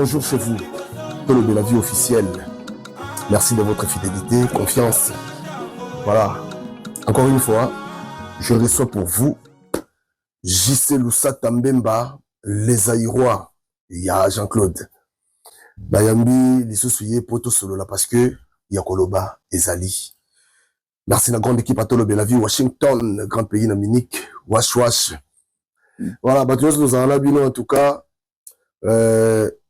bonjour chez vous. Tolo de la vie officielle. Merci de votre fidélité, confiance. Voilà. Encore une fois, je reçois pour vous JC Lusata Mbemba, les Aïrois. Il y a Jean-Claude. Bayambi, les Soussouye, Poto Solola, parce que Yakoloba et Zali. Merci la grande équipe à Tolo de la vie, Washington, grand pays Dominique, Wash Wash. Voilà, Batuos nous en a bino en tout cas.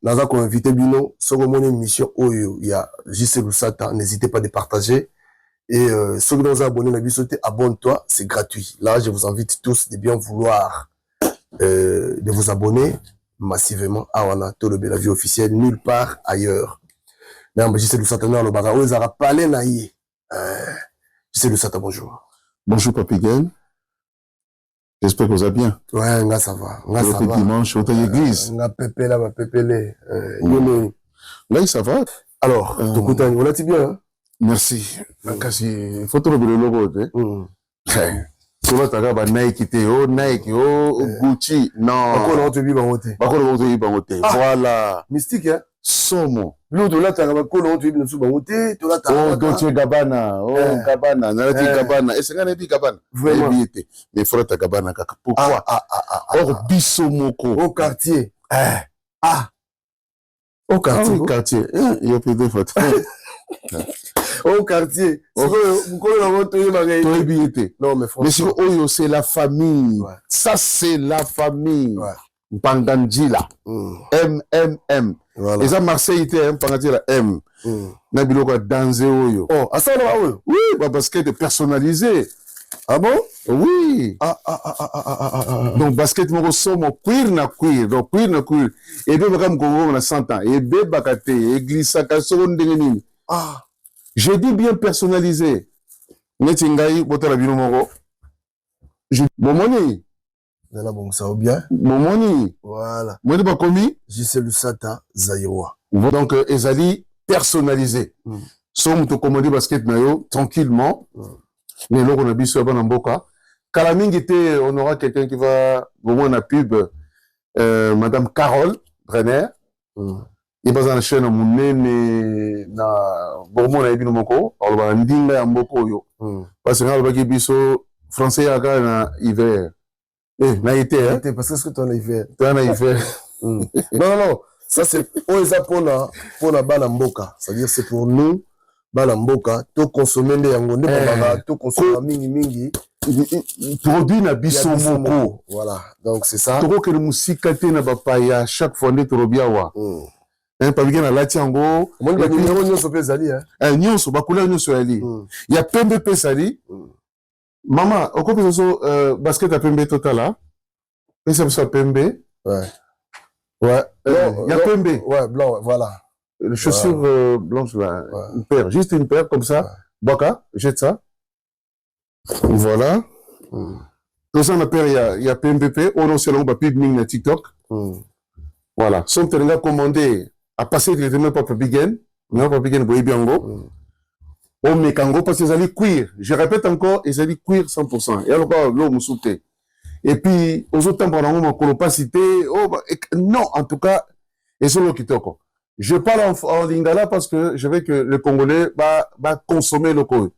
Nous avons invité Bino, sur une émission où il y a JC Lusata, n'hésitez pas de partager. Et ceux qui nous ont abonnés, abonne-toi, c'est gratuit. Là, je vous invite tous de bien vouloir de vous abonner massivement à Wana Tolo de la vie officielle, nulle part ailleurs. Mais JC Lusata, nous avons parlé naïe. JC Lusata, bonjour. Bonjour, Papigène. J'espère que vous allez bien. Ouais, là, ça va. Là, ça va. Dimanche, au l'église. Là, pépé, là, pépé, là, ça va. Alors, on a dit bien, hein? Merci. Il faut trouver le logo. Tu vas t'agarrer Nike, Nike, Gucci. Non. Voilà. Mystique, hein? Somo. L'autre là, t'as un colon, tu es bien sous Baroté, tu as oh, Dolce Gabbana, oh, Gabbana, Narati Gabbana, et c'est un épi Gabbana. Vraiment. Mais frère Gabbana, pourquoi? Or, Bissomoko. Au quartier. Au quartier. Au quartier. Il y a plus de photos. Au quartier. Non, mais franchement. C'est la famille. Ça, c'est la famille. Pangandjila. MMM. Voilà. Et ça, Marseille était un Pangandjila M. Nabilo a dansé oyo. Oh, à ça, là, oui. Oui, basket personnalisé. Ah bon? Oui. Donc, basket, mon somme, queer na queer. Donc, queer na queer. Et bien, comme on a 100 ans. Et bien, bakate, et glisse à seconde de je dis bien personnalisé. Netingaï, botala bino moro. Momoni. Là, bon, ça va bien. Momoni. Voilà. Moi, pas commis. JC Lusata Zaïrois. Donc, Ezali personnalisé. Somme to commandé basket nayo tranquillement. Mais là, on a vu sur Banamboka. Kalaming était, on aura quelqu'un qui va, au moins, la pub, Madame Carole Brenner. Il y a une chaîne à Mounene, na Bormon a ébi nomoko, alors on a ndinga ya mboko yo. Parce que on a qui biso français à na hiver. Na été hein. Parce que tu en as hiver. Tu en as hiver. Non, ça c'est pour la Banamboka. C'est-à-dire c'est pour nous Banamboka, to consommer les yangonde baba, to consommer mingi. Produit na biso moko. Voilà. Donc c'est ça. Toko que le musikate na bapaya chaque fois ne trobiawa. Pas bien à la tiango. Moi, il y a numéro nyonso pe zali hein. Nyonso ba couleur nyonso ali. Il y a pembe pe sali. Maman, au côté de basket à pembe total là. Et ça soit pembe. Ouais. Il y a pembe. Ouais, blanc, voilà. Les chaussures blanches là. Une paire, juste une paire comme ça. Baka, jette ça. Voilà. Tout ça, la paire, il y a PMPP. On a aussi un pub ming na TikTok. Voilà. Son terrain commandé à passer directement par Papigen. Non, Papigen, vous bien go. Oh, mais quand parce qu'ils allaient cuire. Je répète encore, ils allaient cuire 100%. Et alors, l'eau me sautait. Et puis, aux autres temps, pendant un moment, qu'on n'a pas cité, non, en tout cas, et c'est l'eau qui toque. Je parle en lingala parce que je veux que le Congolais va consommer le Congo.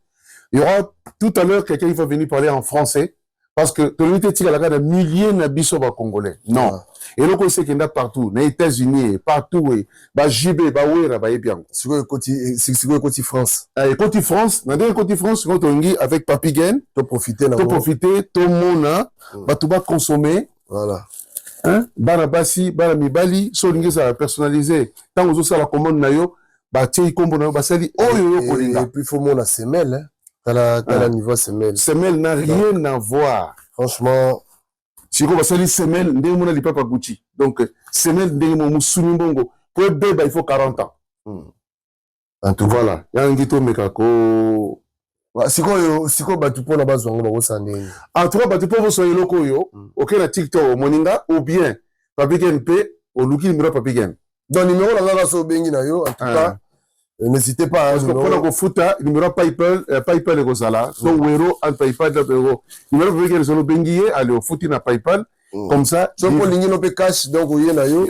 Il y aura tout à l'heure quelqu'un qui va venir parler en français parce que tout le monde est là de milliers de biso congolais. Non. Et le Congo c'est qu'il y a partout, les États-Unis, partout, bah JB, bah Ouera, bah bien. C'est quoi le côté France? Et côté France, dans le côté France, quand on dit avec Papigen, tu profiter, tout le monde, bah tu vas consommer. Voilà. Hein? Barabasi, Baramibali, solingi ça personnalisé. Tant aux autres la commande nayo, bah tiens combo nayo, bah sali oyo kolinga. Et puis faut mon la semelle, hein. T'as la niveau semelle. Semelle n'a rien à voir. Franchement, si on va salir semelle, ndenge mona lipa pa Gucci. Donc semelle ndenge mo musuni bongo. Pour bébé il faut 40 ans. En tout voilà, il y a un guito mekako. Si quoi batu pour la base on va s'en en tout cas batu pour so yeloko yo, OK na TikTok moninga ou bien Papigen P au luki numéro Papigen. Dans numéro la so bengi na yo en tout cas. N'hésitez pas. Parce que pour le foota, numéro PayPal et Gozala, son euro en PayPal de euro. Numéro Papigen so bengi aller au foot na PayPal comme ça. So pour ligner no pe cash donc oui na yo.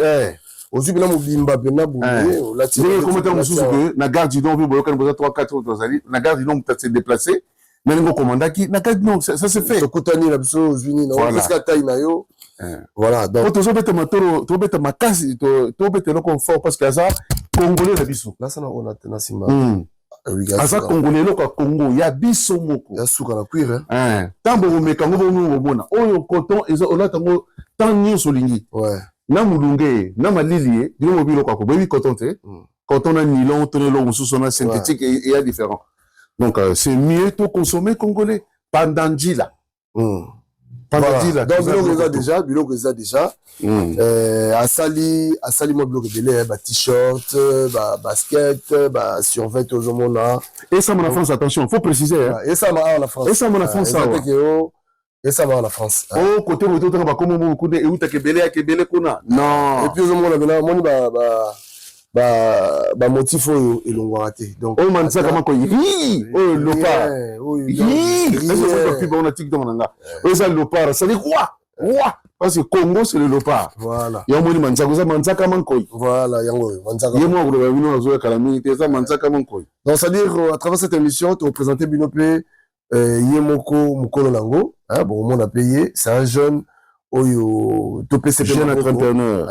Aussi, bien, Mobimba, Bena, Boubé, la tire. Comment tu as que na garde du Nord, vous avez 3-4 autres années, na garde du Nord, tu as déplacé, mais le commandant qui, na garde du Nord, ça se fait. Sokotani, la Biso, aux Unis, non, qu'est-ce que taille nayo? Voilà, donc. Tu as bête ma casse, tu as bête le confort, parce que ça, Congolais, la Biso. Là, ça, on a tenu Sima. Asa Congolais, le Congo, il y a Biso Moko. Il y a Souka la cuire, hein. Tant que vous mettez en bon, on coton, et on a tant de soligny. Ouais. Na mulunge, na malili, dis moi bilo quoi, baby coton te, coton na nylon, tonelon, sous-sona synthétique et il y a différent. Donc c'est mieux de consommer congolais. Pandandjila. Pandandjila. Donc bilo que ça déjà. Asali moi bilo que belé, bah t-shirt, bah basket, bah survêt aux homona. Et ça mon France, attention, faut préciser. Et ça mon la France. Et ça mon France ça. Et ça va en France. Oh, côté où tu as comme beaucoup de où tu as belé kuna. Non. Et puis au moment là, moi bah motif et l'on va rater. Donc oh man ça comment quoi. Oh lopa. Est-ce que tu peux on a tic dans mon anga. Oh ça lopa, ça dit quoi? Parce que Congo c'est le lopa. Voilà. Ya moni manza ça manza comment quoi. Voilà, yango manza. Yemo ko ba bino zo kalami te ça manza comment quoi. Donc c'est à dire à travers cette émission tu représenter Binopé Yemoko Mukolo Nango, hein, bon, on a payé, c'est un jeune, topé jeune entrepreneur,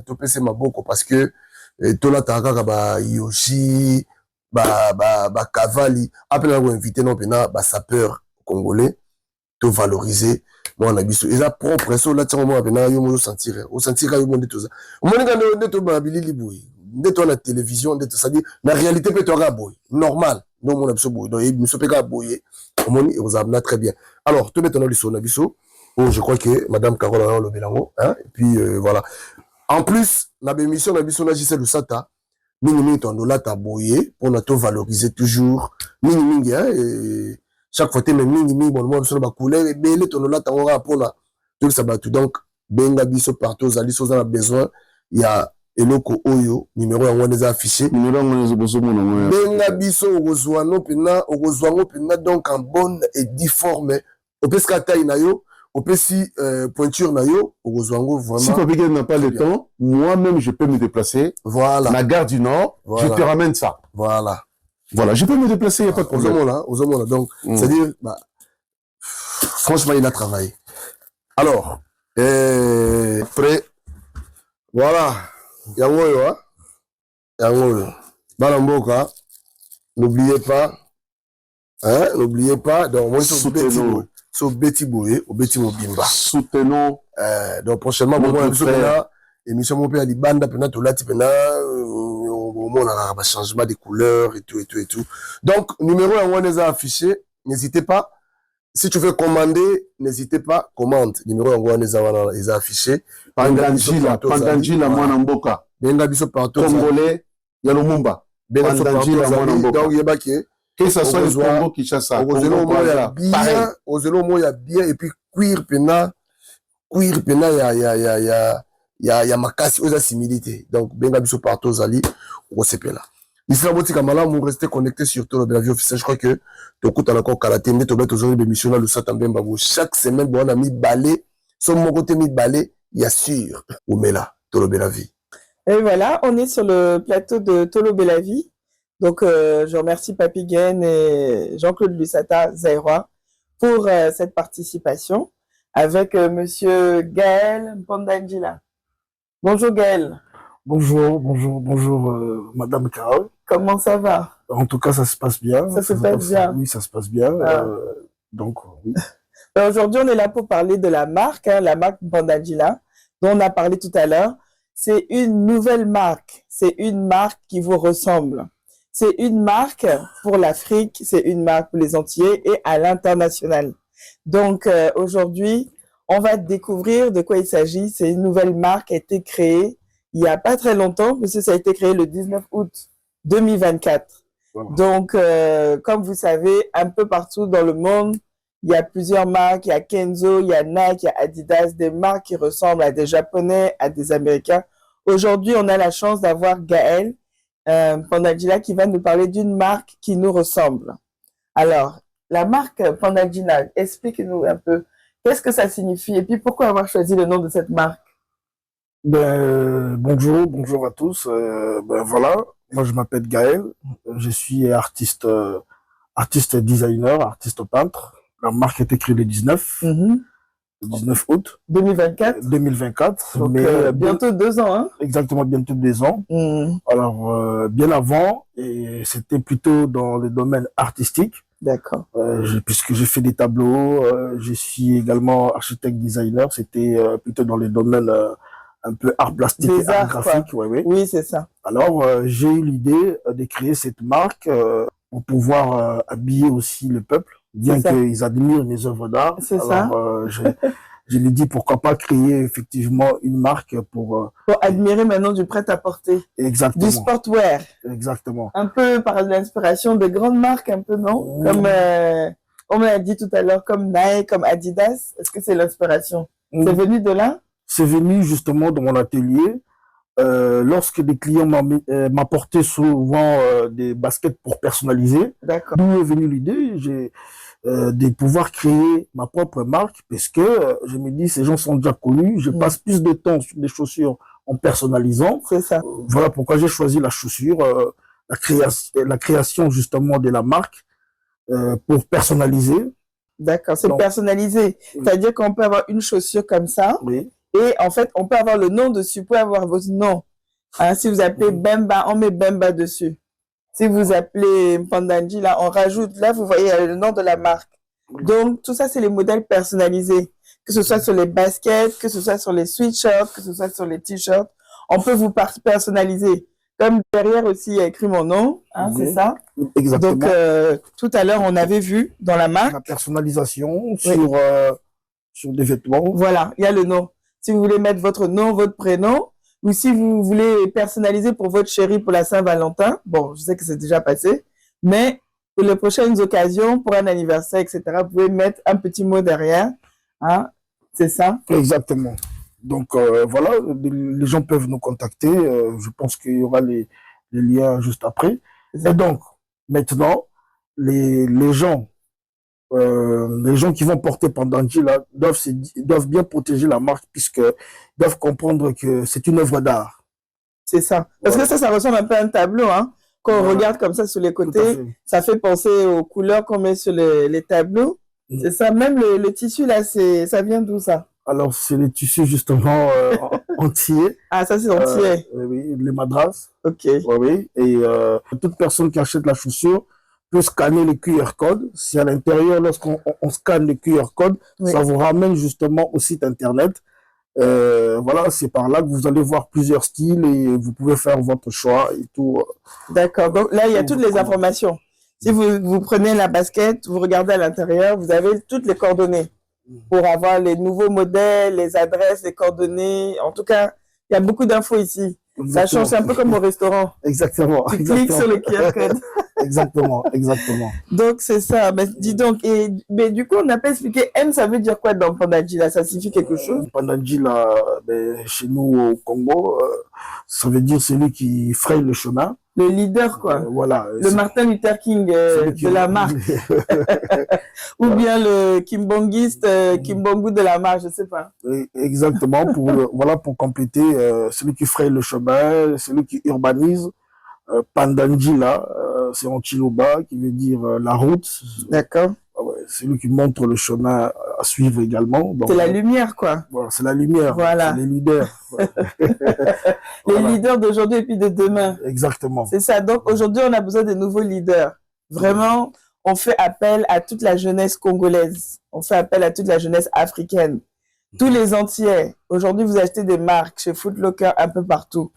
topé c'est Maboko, parce que, tola taka ba Yoshi, ba Kavali, après on invité non pena, ba sapeur congolais, to valoriser, moi on a vu ça, et là propre, ça là tiens moi pena, yo mo sentir, au sentir yo mo tout ça, on m'a dit que ba bilili boui, de la télévision, de ça dit, la réalité peut être boui, normal, non mon abso boui, donc il me se peut pas boui. Et vous amenez très bien. Alors, tout maintenant le son abisso. Oh, je crois que Madame Carole a le bélango, hein. Et puis voilà. En plus, la émission d'abisso là, Gisèle Sata, minimum ton dollar ta boyé pour nous valoriser toujours. Minimum, hein. Et chaque fois tu mets minimum, bon moi sur la couleur et belé ton dollar ta aura pour la tout ça va tout. Donc benga biso partout, zali so a besoin. Il y a eloko oyo numéro yango déjà affiché numéro yango boso mona benga biso ozwano pena ozwango pena donc en bonne et difforme opeska taille na yo opesi pointure na yo ozwango vraiment si Papigène n'a pas le temps moi-même je peux me déplacer voilà la gare du Nord voilà. Je te ramène ça voilà je peux me déplacer il y a pas de problème ozomona donc c'est à dire bah franchement il a travaillé alors après voilà yango yo bana mboka n'oubliez pas donc moi soutenons so beti boye au beti mobimba soutenons donc prochainement bon là émission mon père libanda pena to lati pena au moins on a un changement de couleurs et tout donc numéro yango les a affiché n'hésitez pas si tu veux commander, n'hésitez pas, commande. Numéro yango les a affiché. Pandandjila mwana mboka. Benga biso partout. Congolais, ya Lumumba. Pandandjila mwana mboka. Donc yeba que ça soit le Congo Kinshasa. Ozelo mo ya bien et puis cuir pena ya makasi oza similité. Donc benga biso partout zali au CPLA. Ici, la boutique à Malam, vous restez connectés sur tout le officiel. Je crois que tu écoutes encore Karaté, mais tu as toujours des missions là, le Satamben Babou. Chaque semaine, on a mis balai. Sur mon côté, mis balai, il y a sûr. Ou mais là, Tolo Bellavi. Et voilà, on est sur le plateau de Tolo Bellavi. Donc, je remercie Papigène et Jean-Claude Lusata Zaïrois pour cette participation avec monsieur Gaël Pandandjila. Bonjour Gaël. Bonjour, Madame Carole. Comment ça va? En tout cas, ça se passe bien. Ça se passe bien. Oui, ça se passe bien. Ah. Donc, oui. Aujourd'hui, on est là pour parler de la marque Pandandjila, dont on a parlé tout à l'heure. C'est une nouvelle marque. C'est une marque qui vous ressemble. C'est une marque pour l'Afrique, c'est une marque pour les Antillais et à l'international. Donc, aujourd'hui, on va découvrir de quoi il s'agit. C'est une nouvelle marque qui a été créée il n'y a pas très longtemps, parce que ça a été créé le 19 août 2024. Voilà. Donc, comme vous savez, un peu partout dans le monde, il y a plusieurs marques. Il y a Kenzo, il y a Nike, il y a Adidas, des marques qui ressemblent à des Japonais, à des Américains. Aujourd'hui, on a la chance d'avoir Gaël Pandandjila qui va nous parler d'une marque qui nous ressemble. Alors, la marque Pandandjila, explique-nous un peu qu'est-ce que ça signifie et puis pourquoi avoir choisi le nom de cette marque? Bonjour à tous. Voilà, moi je m'appelle Gaël. Je suis artiste designer, artiste peintre. La marque a été créée Mhm. le 19 août 2024. 2024. Donc, Mais bientôt 2 ans, hein? exactement bientôt 2 ans. Mhm. Alors, bien avant, et c'était plutôt dans le domaine artistique, D'accord. puisque j'ai fait des tableaux. Je suis également architecte designer. C'était plutôt dans le domaine un peu art plastique et Des art arts, quoi. graphique. Ouais. Oui, c'est ça. Alors, j'ai eu l'idée de créer cette marque pour pouvoir habiller aussi le peuple, bien C'est ça. qu'ils admirent mes œuvres d'art. C'est ça. Alors, je lui dis pourquoi pas créer effectivement une marque pour... Pour admirer maintenant du prêt-à-porter, du exactement, sportwear, exactement. un peu par l'inspiration de grandes marques, un peu, non? Oui. Comme on m'a dit tout à l'heure, comme Nike, comme Adidas. Est-ce que c'est l'inspiration? Mm. C'est venu de là? C'est venu justement de mon atelier. Lorsque des clients m'apportaient souvent des baskets pour personnaliser, D'accord. d'où est venue l'idée de pouvoir créer ma propre marque, parce que je me dis, ces gens sont déjà connus, je passe plus de temps sur des chaussures en personnalisant. C'est ça. Voilà pourquoi j'ai choisi la chaussure, la création justement de la marque pour personnaliser. D'accord, c'est Donc, personnalisé. oui. C'est-à-dire qu'on peut avoir une chaussure comme ça, Oui, et en fait, on peut avoir le nom dessus, vous pouvez avoir votre nom. Hein, si vous appelez Bemba, on met Bemba dessus. Si vous appelez Pandanji, là, on rajoute, là, vous voyez le nom de la marque. Donc, tout ça, c'est les modèles personnalisés. Que ce soit sur les baskets, que ce soit sur les sweatshirts, que ce soit sur les t-shirts, on peut vous personnaliser. Comme derrière aussi, il y a écrit mon nom, hein, oui, c'est ça. exactement. Donc, tout à l'heure, on avait vu dans la marque. La personnalisation Oui. sur des vêtements. Voilà, il y a le nom. Si vous voulez mettre votre nom, votre prénom, ou si vous voulez personnaliser pour votre chérie pour la Saint-Valentin, bon, je sais que c'est déjà passé, mais pour les prochaines occasions, pour un anniversaire, etc., vous pouvez mettre un petit mot derrière. Hein, c'est ça? Exactement. Donc voilà, les gens peuvent nous contacter. Je pense qu'il y aura les liens juste après. Et donc, maintenant, les gens qui vont porter Pandanji là, doivent bien protéger la marque, puisqu'ils doivent comprendre que c'est une œuvre d'art. C'est ça. Parce Voilà. que ça ressemble un peu à un tableau. Hein. Quand on Voilà. regarde comme ça sur les Tout à côtés, fait. ça fait penser aux couleurs qu'on met sur les tableaux. C'est ça. Même le tissu, là, ça vient d'où, ça? Alors, c'est les tissus justement entiers. Ah, ça, c'est entier. Oui, les madras. Ok. Oui. Et toute personne qui achète la chaussure peut scanner le QR code. C'est à l'intérieur, lorsqu'on scanne le QR code, Oui. ça vous ramène justement au site internet. Voilà, c'est par là que vous allez voir plusieurs styles et vous pouvez faire votre choix et tout. D'accord. Donc là, il y a toutes les informations. Si vous prenez la basket, vous regardez à l'intérieur, vous avez toutes les coordonnées pour avoir les nouveaux modèles, les adresses, les coordonnées. En tout cas, il y a beaucoup d'infos ici. Ça change, c'est un peu comme au restaurant. Exactement. Tu cliques sur le QR code. Exactement. Donc, c'est ça. Mais dis donc, mais du coup, on n'a pas expliqué M, ça veut dire quoi dans Pandanji là? Ça signifie quelque chose? Pandanji là, chez nous au Congo, ça veut dire celui qui fraye le chemin. Le leader, quoi. Voilà. Le Martin Luther King de la marque. Ou bien le kimbongiste, kimbongu de la marque, je sais pas. Exactement, pour compléter, celui qui fraye le chemin, celui qui urbanise. Pandanji là, c'est en Chiluba, qui veut dire la route. D'accord. C'est lui qui montre le chemin à suivre également. C'est la lumière, quoi. Voilà, c'est la lumière. Voilà. C'est les leaders. Les leaders d'aujourd'hui et puis de demain. Exactement. C'est ça. Donc aujourd'hui, on a besoin de nouveaux leaders. Vraiment, on fait appel à toute la jeunesse congolaise. On fait appel à toute la jeunesse africaine. Tous les entiers. Aujourd'hui, vous achetez des marques chez Foot Locker un peu partout.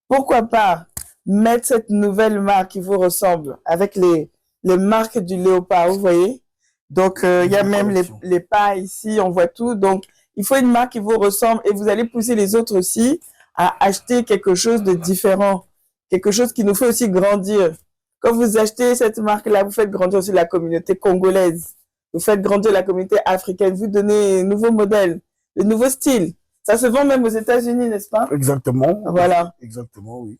Pourquoi pas mettre cette nouvelle marque qui vous ressemble avec les marques du léopard, vous voyez? Donc, il y a même les pas ici, on voit tout. Donc, il faut une marque qui vous ressemble et vous allez pousser les autres aussi à acheter quelque chose de différent. Quelque chose qui nous fait aussi grandir. Quand vous achetez cette marque-là, vous faites grandir aussi la communauté congolaise. Vous faites grandir la communauté africaine. Vous donnez un nouveau modèle, de nouveaux styles. Ça se vend même aux États-Unis, n'est-ce pas? Exactement. Voilà. Exactement, oui.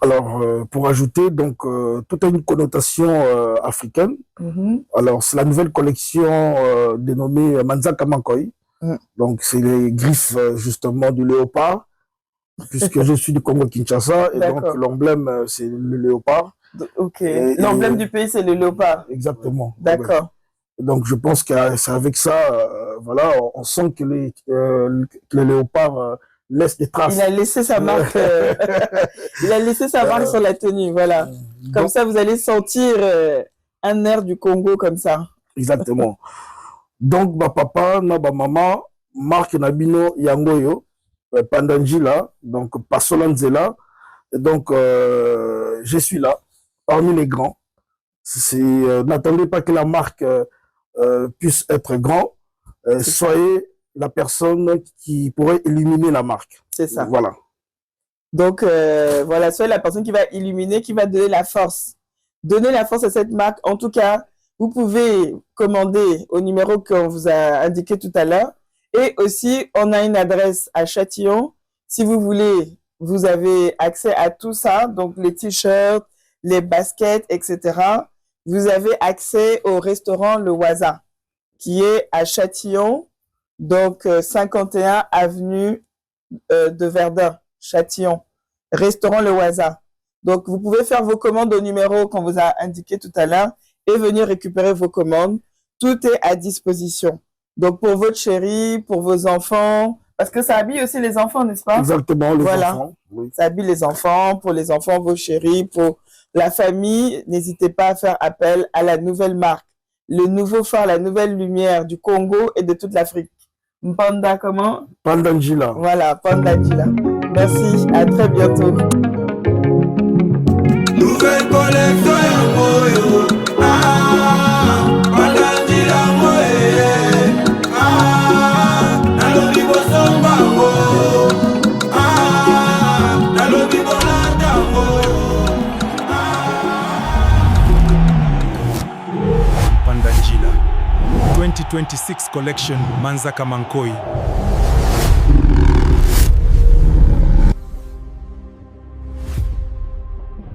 Alors, pour ajouter, donc, tout a une connotation africaine. Alors, c'est la nouvelle collection dénommée Manzaka Mankoi. Donc, c'est les griffes, justement, du léopard. puisque je suis du Congo-Kinshasa, et donc D'accord. l'emblème, c'est le léopard. Ok. Et- L'emblème du pays, c'est le léopard. Exactement. D'accord. Donc je pense que c'est avec ça, voilà, on sent que que le léopard laisse des traces. Il a laissé sa marque, il a laissé sa marque sur la tenue, voilà. Comme Donc, ça, vous allez sentir un air du Congo comme ça. exactement. Donc, ma papa, ma maman, Marc Nabino Yangoyo, Pandanjila, donc Pasolanzela. Et donc, je suis là, parmi les grands. N'attendez pas que la marque puisse être grand. Soyez la personne qui pourrait illuminer la marque. C'est ça. Voilà. Donc, voilà, soyez la personne qui va illuminer, qui va donner la force. Donner la force à cette marque. En tout cas, vous pouvez commander au numéro qu'on vous a indiqué tout à l'heure. Et aussi, on a une adresse à Châtillon. Si vous voulez, vous avez accès à tout ça. Donc, les t-shirts, les baskets, etc. Vous avez accès au restaurant Le Waza, qui est à Châtillon, donc 51 avenue de Verdun, Châtillon. Restaurant Le Waza. Donc, vous pouvez faire vos commandes au numéro qu'on vous a indiqué tout à l'heure et venir récupérer vos commandes. Tout est à disposition. Donc, pour votre chérie, pour vos enfants, parce que ça habille aussi les enfants, n'est-ce pas? Exactement, les Voilà. enfants. Oui. Ça habille les enfants, pour les enfants, vos chéris, pour la famille. N'hésitez pas à faire appel à la nouvelle marque, le nouveau phare, la nouvelle lumière du Congo et de toute l'Afrique. Mpanda, comment? Pandanjila. Voilà, Pandajila. Merci, à très bientôt. Nouvelle collection ya moyo. Pandandila moye. Nalobi bosomba mo. Nalobi bolanda mo. Pandandjila 2026 collection Manzaka Mankoi.